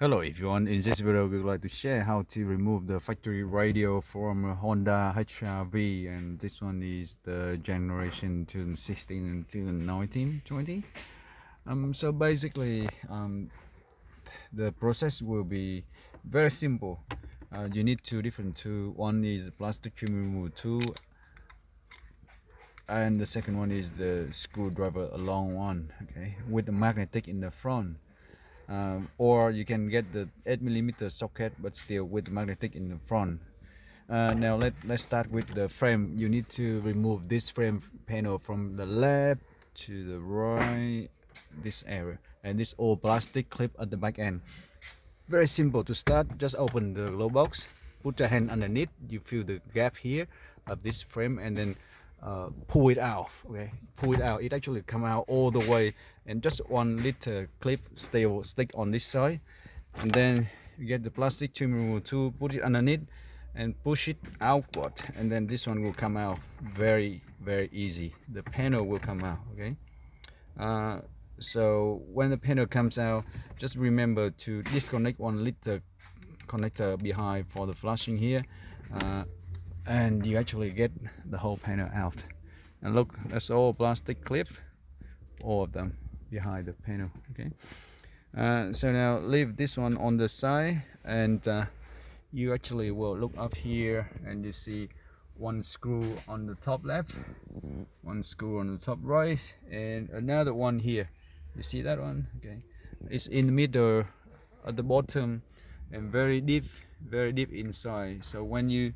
Hello everyone, in this video we would like to share how to remove the factory radio from a Honda HRV, and this one is the generation 2016 and 2019 20. So basically the process will be very simple. You need two different tools. One is plastic trim removal tool and the second one is the screwdriver, a long one, okay, with the magnetic in the front. Or you can get the 8mm socket but still with magnetic in the front. Now let's start with the frame. You need to remove this frame panel from the left to the right, this area, and this all plastic clip at the back end. Very simple to start. Just open the glove box, put your hand underneath, you feel the gap here of this frame, and then pull it out. Okay, pull it out. It actually come out all the way, and just 1 liter clip still stick on this side. And then you get the plastic trim removal tool, put it underneath and push it outward, and then this one will come out very easy. The panel will come out. Okay, so when the panel comes out, just remember to disconnect 1 liter connector behind for the flushing here, and you actually get the whole panel out. And look, that's all plastic clip, all of them behind the panel. Okay, so now leave this one on the side, and you actually will look up here and you see one screw on the top left, one screw on the top right, and another one here. You see that one? Okay, it's in the middle at the bottom and very deep inside. So when you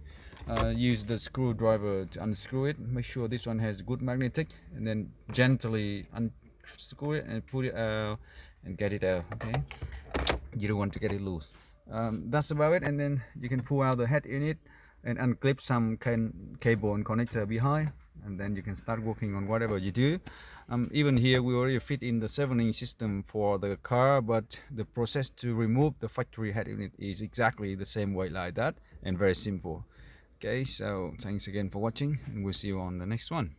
use the screwdriver to unscrew it, make sure this one has good magnetic, and then gently unscrew it and put it out and get it out. Okay, you don't want to get it loose. That's about it. And then you can pull out the head unit and unclip some cable and connector behind, and then you can start working on whatever you do. Even here we already fit in the 7-inch system for the car, but the process to remove the factory head unit is exactly the same way like that, and very simple. Okay, so thanks again for watching, and we'll see you on the next one.